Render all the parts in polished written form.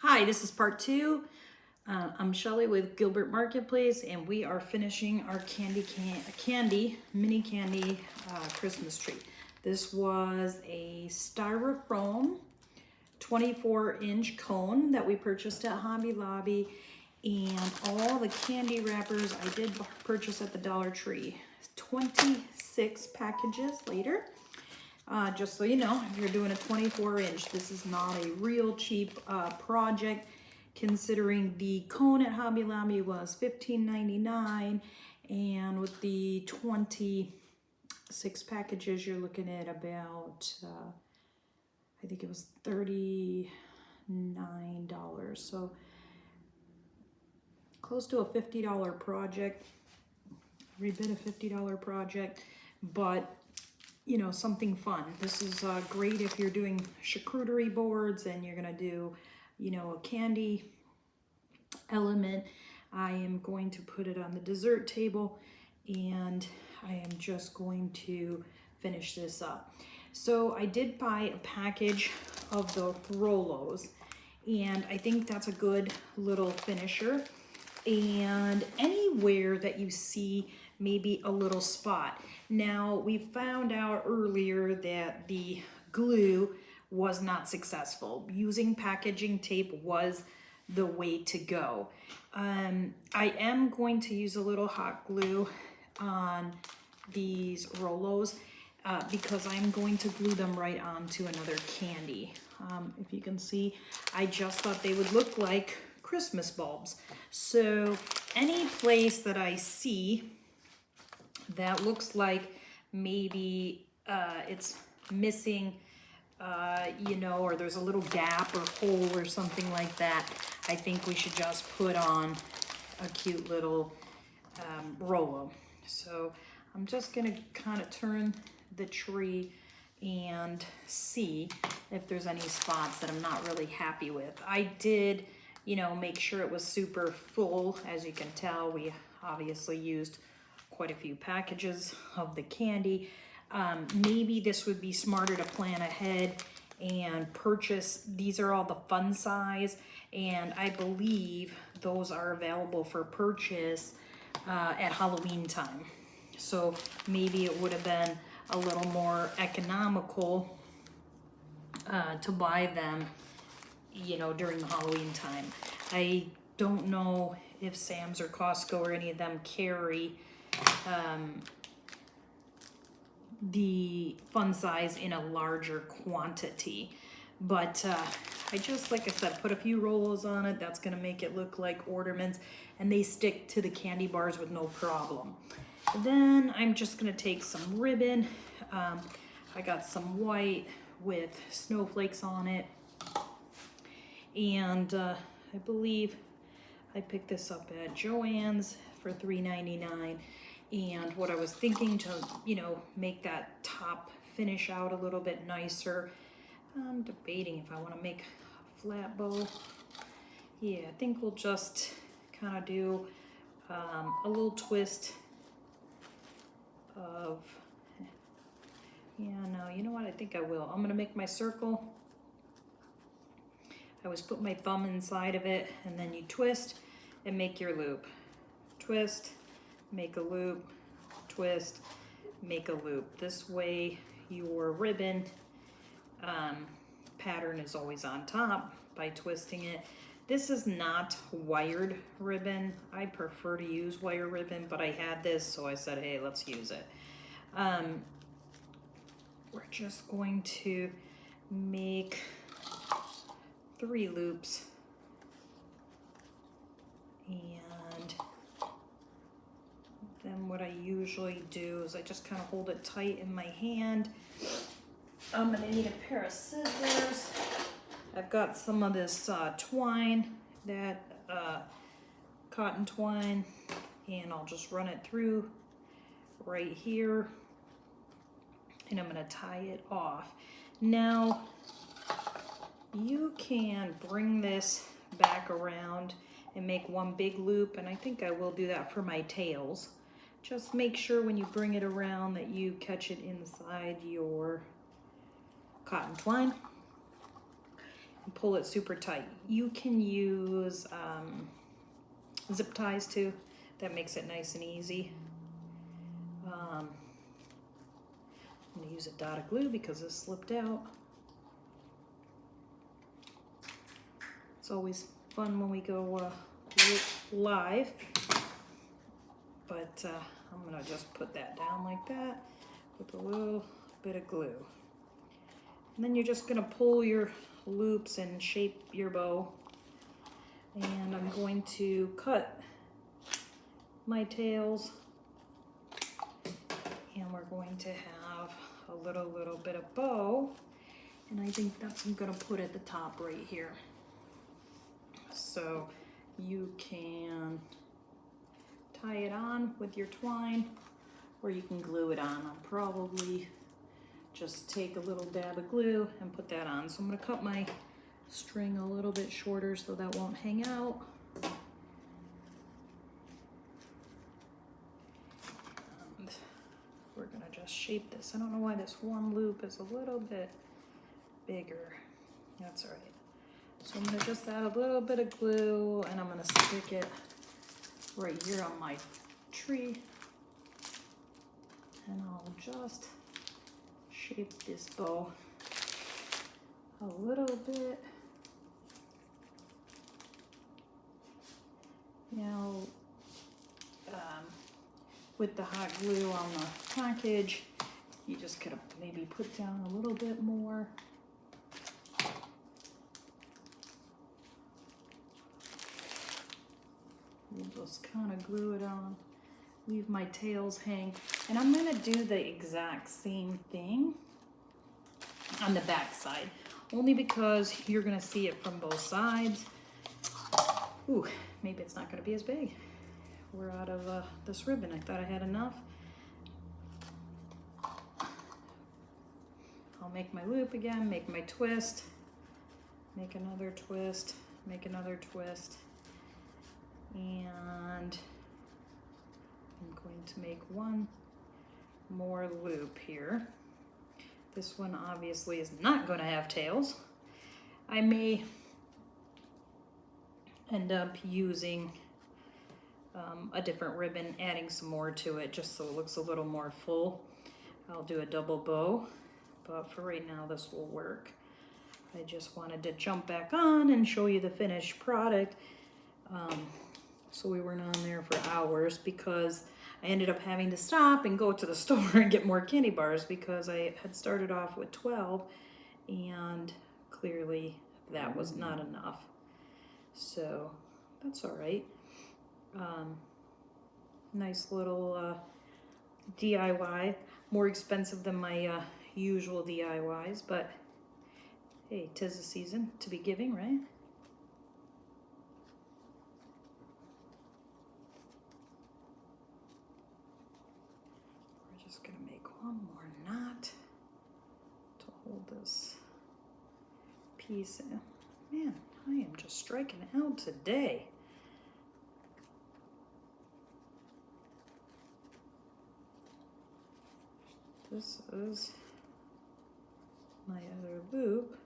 Hi, this is part two. I'm Shelly with Gilbert Marketplace, and we are finishing our mini candy Christmas tree. This was a styrofoam 24-inch cone that we purchased at Hobby Lobby, and all the candy wrappers I did purchase at the Dollar Tree. 26 packages later. Just so you know, if you're doing a 24-inch, this is not a real cheap project, considering the cone at Hobby Lobby was $15.99, and with the 26 packages, you're looking at about, I think it was $39, so close to a $50 project, every bit a $50 project, but you know, something fun. This is great if you're doing charcuterie boards and you're gonna do, you know, a candy element. I am going to put it on the dessert table, and I am just going to finish this up. So I did buy a package of the Rolos, and I think that's a good little finisher. And anywhere that you see maybe a little spot. Now, we found out earlier that the glue was not successful. Using packaging tape was the way to go. I am going to use a little hot glue on these Rolos because I'm going to glue them right onto another candy. If you can see, I just thought they would look like Christmas bulbs. So any place that I see that looks like maybe it's missing, you know, or there's a little gap or hole or something like that, I think we should just put on a cute little Rolo. So I'm just gonna kind of turn the tree and see if there's any spots that I'm not really happy with. I did, you know, make sure it was super full. As you can tell, we obviously used quite a few packages of the candy. Maybe this would be smarter to plan ahead and purchase. These are all the fun size, and I believe those are available for purchase at Halloween time. So maybe it would have been a little more economical to buy them, you know, during the Halloween time. I don't know if Sam's or Costco or any of them carry the fun size in a larger quantity. But I just, like I said, put a few Rolos on it. That's gonna make it look like ornaments, and they stick to the candy bars with no problem. Then I'm just gonna take some ribbon. I got some white with snowflakes on it, and I believe I picked this up at Joann's for $3.99. And what I was thinking to, you know, make that top finish out a little bit nicer, I'm debating if I want to make a flat bow. Yeah, I think we'll just kind of do a little twist of, yeah, no, you know what, I think I will. I'm gonna make my circle. I always put my thumb inside of it, and then you twist and make your loop. Twist, make a loop, twist, make a loop. This way your ribbon pattern is always on top by twisting it. This is not wired ribbon. I prefer to use wire ribbon, but I had this, so I said, hey, let's use it. We're just going to make 3 loops, and then what I usually do is I just kind of hold it tight in my hand. I'm gonna need a pair of scissors. I've got some of this twine, that cotton twine, and I'll just run it through right here, and I'm gonna tie it off. Now, you can bring this back around and make one big loop, and I think I will do that for my tails. Just make sure when you bring it around that you catch it inside your cotton twine. pull it super tight. You can use zip ties too. That makes it nice and easy. I'm gonna use a dot of glue because this slipped out. It's always fun when we go live, but I'm gonna just put that down like that with a little bit of glue. And then you're just gonna pull your loops and shape your bow. And I'm going to cut my tails, and we're going to have a little bit of bow, and I think that's what I'm gonna put at the top right here. So you can tie it on with your twine, or you can glue it on. I'll probably just take a little dab of glue and put that on. So I'm gonna cut my string a little bit shorter so that won't hang out. And we're gonna just shape this. I don't know why this one loop is a little bit bigger. That's all right. So I'm gonna just add a little bit of glue, and I'm gonna stick it right here on my tree. And I'll just shape this bow a little bit. Now, with the hot glue on the package, you just gotta maybe put down a little bit more. We'll just kind of glue it on, leave my tails hang. And I'm gonna do the exact same thing on the back side, only because you're gonna see it from both sides. Ooh, maybe it's not gonna be as big. We're out of this ribbon. I thought I had enough. I'll make my loop again, make my twist, make another twist, make another twist. And I'm going to make one more loop here. This one obviously is not going to have tails. I may end up using a different ribbon, adding some more to it just so it looks a little more full. I'll do a double bow, but for right now this will work. I just wanted to jump back on and show you the finished product. So we weren't on there for hours because I ended up having to stop and go to the store and get more candy bars because I had started off with 12 and clearly that was not enough. So that's all right. Nice little DIY, more expensive than my usual DIYs, but hey, 'tis the season to be giving, right? We're just gonna make one more knot to hold this piece in. Man, I am just striking out today. This is my other loop.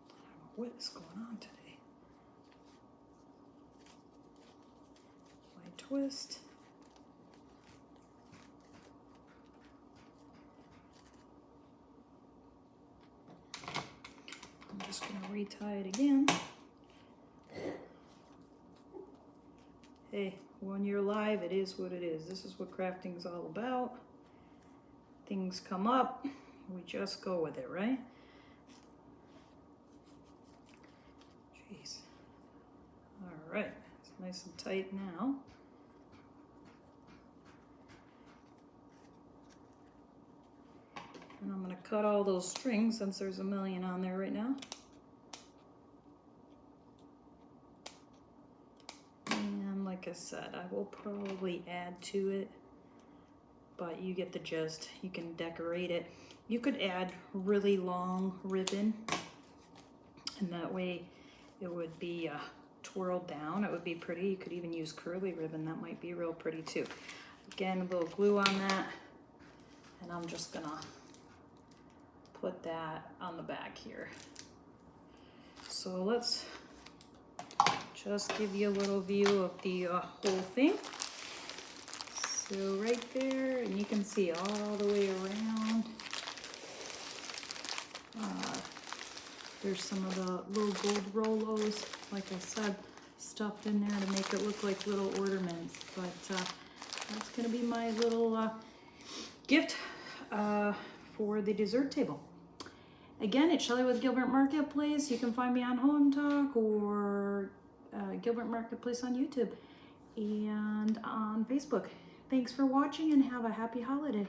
I don't know what is going on today. My twist. I'm just going to retie it again. Hey, when you're live, it is what it is. This is what crafting is all about. Things come up, we just go with it, right? Jeez. All right, it's nice and tight now. And I'm gonna cut all those strings since there's a million on there right now. And like I said, I will probably add to it, but you get the gist. You can decorate it. You could add really long ribbon, and that way it would be twirled down. It would be pretty. You could even use curly ribbon. That might be real pretty too. Again, a little glue on that, and I'm just gonna put that on the back here. So let's just give you a little view of the whole thing. So right there, and you can see all the way around. There's some of the little gold Rolos, like I said, stuffed in there to make it look like little ornaments. But that's gonna be my little gift for the dessert table. Again, it's Shelly with Gilbert Marketplace. You can find me on Home Talk or Gilbert Marketplace on YouTube and on Facebook. Thanks for watching and have a happy holiday.